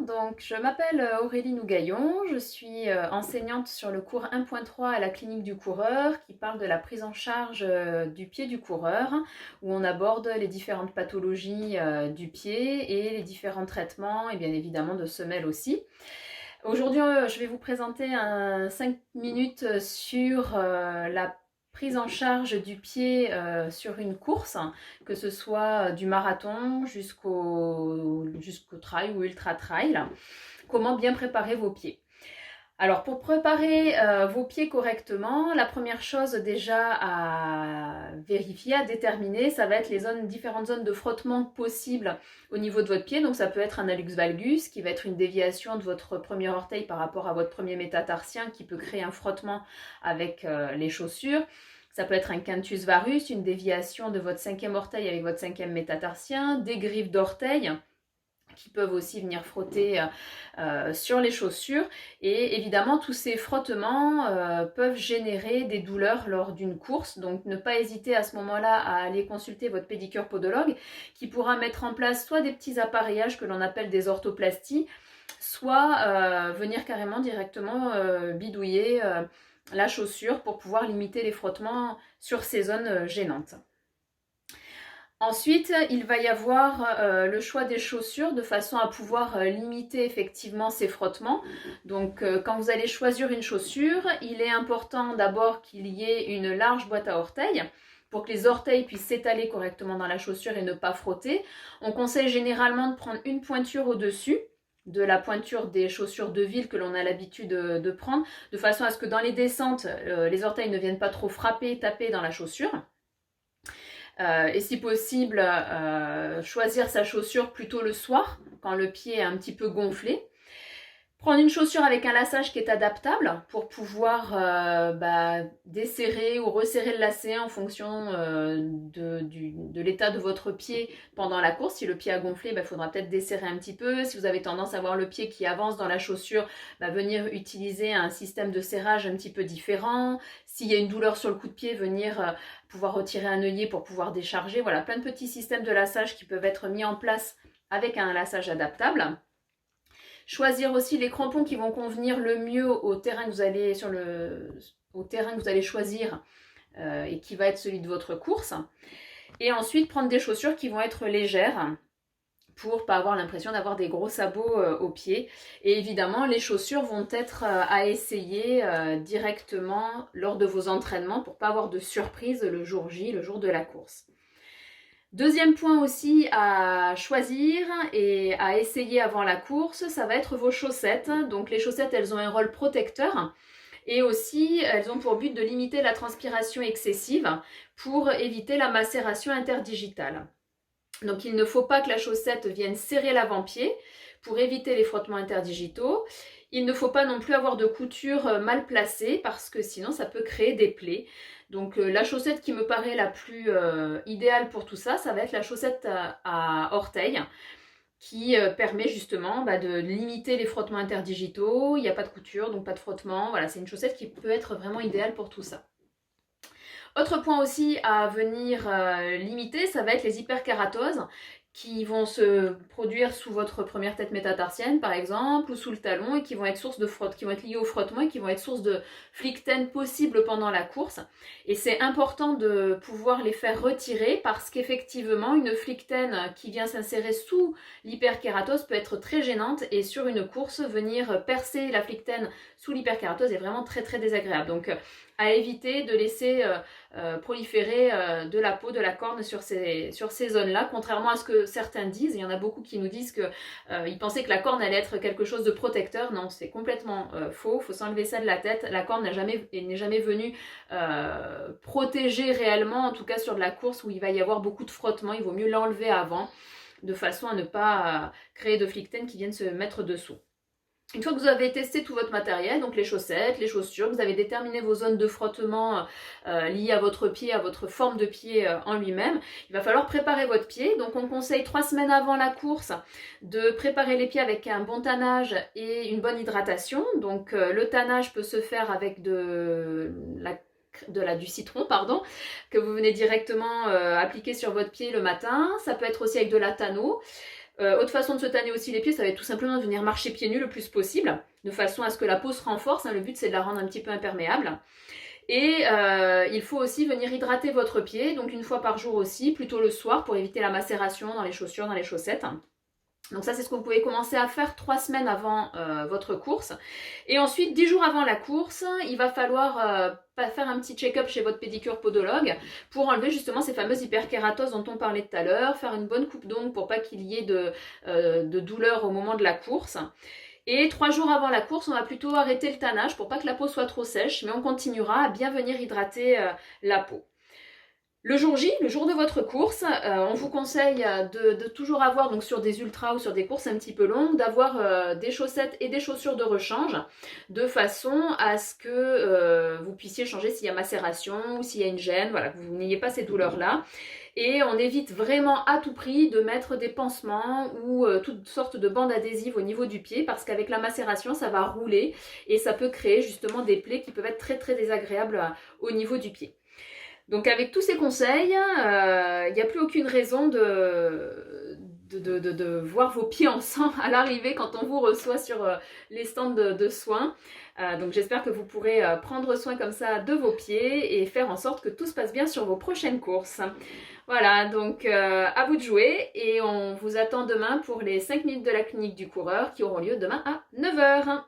Donc je m'appelle Aurélie Nougaillon, je suis enseignante sur le cours 1.3 à la clinique du coureur qui parle de la prise en charge du pied du coureur, où on aborde les différentes pathologies du pied et les différents traitements et bien évidemment de semelles aussi. Aujourd'hui, je vais vous présenter 5 minutes sur la prise en charge du pied sur une course, que ce soit du marathon jusqu'au trail ou ultra trail. Comment bien préparer vos pieds. Alors pour préparer vos pieds correctement, la première chose déjà à vérifier, à déterminer, ça va être les différentes zones de frottement possibles au niveau de votre pied. Donc ça peut être un hallux valgus qui va être une déviation de votre premier orteil par rapport à votre premier métatarsien qui peut créer un frottement avec les chaussures. Ça peut être un quintus varus, une déviation de votre cinquième orteil avec votre cinquième métatarsien, des griffes d'orteil qui peuvent aussi venir frotter sur les chaussures. Et évidemment, tous ces frottements peuvent générer des douleurs lors d'une course. Donc, ne pas hésiter à ce moment-là à aller consulter votre pédicure podologue qui pourra mettre en place soit des petits appareillages que l'on appelle des orthoplasties, soit venir carrément directement bidouiller la chaussure pour pouvoir limiter les frottements sur ces zones gênantes. Ensuite, il va y avoir le choix des chaussures de façon à pouvoir limiter effectivement ces frottements. Donc quand vous allez choisir une chaussure, il est important d'abord qu'il y ait une large boîte à orteils pour que les orteils puissent s'étaler correctement dans la chaussure et ne pas frotter. On conseille généralement de prendre une pointure au-dessus de la pointure des chaussures de ville que l'on a l'habitude de prendre, de façon à ce que dans les descentes, les orteils ne viennent pas trop frapper, taper dans la chaussure. Et si possible, choisir sa chaussure plutôt le soir, quand le pied est un petit peu gonflé. Prendre une chaussure avec un laçage qui est adaptable pour pouvoir desserrer ou resserrer le lacet en fonction de l'état de votre pied pendant la course. Si le pied a gonflé, il faudra peut-être desserrer un petit peu. Si vous avez tendance à avoir le pied qui avance dans la chaussure, venir utiliser un système de serrage un petit peu différent. S'il y a une douleur sur le coup de pied, venir pouvoir retirer un œillet pour pouvoir décharger. Voilà, plein de petits systèmes de laçage qui peuvent être mis en place avec un laçage adaptable. Choisir aussi les crampons qui vont convenir le mieux au terrain que vous allez choisir et qui va être celui de votre course. Et ensuite prendre des chaussures qui vont être légères pour ne pas avoir l'impression d'avoir des gros sabots aux pieds. Et évidemment, les chaussures vont être à essayer directement lors de vos entraînements pour ne pas avoir de surprise le jour J, le jour de la course. Deuxième point aussi à choisir et à essayer avant la course, ça va être vos chaussettes. Donc les chaussettes, elles ont un rôle protecteur et aussi elles ont pour but de limiter la transpiration excessive pour éviter la macération interdigitale. Donc il ne faut pas que la chaussette vienne serrer l'avant-pied pour éviter les frottements interdigitaux. Il ne faut pas non plus avoir de couture mal placée parce que sinon ça peut créer des plaies. Donc la chaussette qui me paraît la plus idéale pour tout ça, ça va être la chaussette à orteils qui permet justement de limiter les frottements interdigitaux. Il n'y a pas de couture, donc pas de frottement. Voilà, c'est une chaussette qui peut être vraiment idéale pour tout ça. Autre point aussi à venir limiter, ça va être les hyperkératoses qui vont se produire sous votre première tête métatarsienne par exemple ou sous le talon et qui vont être qui vont être liées au frottement et qui vont être source de flichten possible pendant la course. Et c'est important de pouvoir les faire retirer parce qu'effectivement une flichten qui vient s'insérer sous l'hyperkératose peut être très gênante et sur une course venir percer la flichten sous l'hyperkératose est vraiment très très désagréable. Donc à éviter de laisser proliférer de la peau, de la corne sur ces zones-là, contrairement à ce que certains disent. Il y en a beaucoup qui nous disent qu'ils pensaient que la corne allait être quelque chose de protecteur. Non, c'est complètement faux, il faut s'enlever ça de la tête. La corne n'est jamais venue protéger réellement, en tout cas sur de la course où il va y avoir beaucoup de frottement, il vaut mieux l'enlever avant, de façon à ne pas créer de flichten qui viennent se mettre dessous. Une fois que vous avez testé tout votre matériel, donc les chaussettes, les chaussures, vous avez déterminé vos zones de frottement liées à votre pied, à votre forme de pied en lui-même, il va falloir préparer votre pied. Donc on conseille 3 semaines avant la course de préparer les pieds avec un bon tannage et une bonne hydratation. Donc le tannage peut se faire avec du citron, que vous venez directement appliquer sur votre pied le matin. Ça peut être aussi avec de la Tano. Autre façon de se tanner aussi les pieds, ça va être tout simplement de venir marcher pieds nus le plus possible, de façon à ce que la peau se renforce, hein. Le but c'est de la rendre un petit peu imperméable. Et il faut aussi venir hydrater votre pied, donc une fois par jour aussi, plutôt le soir pour éviter la macération dans les chaussures, dans les chaussettes. Donc ça c'est ce que vous pouvez commencer à faire 3 semaines avant votre course. Et ensuite 10 jours avant la course, il va falloir faire un petit check-up chez votre pédicure podologue pour enlever justement ces fameuses hyperkératoses dont on parlait tout à l'heure, faire une bonne coupe d'ongles pour pas qu'il y ait de douleur au moment de la course. Et 3 jours avant la course, on va plutôt arrêter le tannage pour pas que la peau soit trop sèche, mais on continuera à bien venir hydrater la peau. Le jour J, le jour de votre course, on vous conseille de toujours avoir, donc sur des ultras ou sur des courses un petit peu longues, d'avoir des chaussettes et des chaussures de rechange, de façon à ce que vous puissiez changer s'il y a macération ou s'il y a une gêne, voilà, que vous n'ayez pas ces douleurs-là. Et on évite vraiment à tout prix de mettre des pansements ou toutes sortes de bandes adhésives au niveau du pied, parce qu'avec la macération, ça va rouler et ça peut créer justement des plaies qui peuvent être très très désagréables au niveau du pied. Donc avec tous ces conseils, il n'y a plus aucune raison de voir vos pieds en sang à l'arrivée quand on vous reçoit sur les stands de soins. Donc j'espère que vous pourrez prendre soin comme ça de vos pieds et faire en sorte que tout se passe bien sur vos prochaines courses. Voilà, donc à vous de jouer et on vous attend demain pour les 5 minutes de la clinique du coureur qui auront lieu demain à 9 h.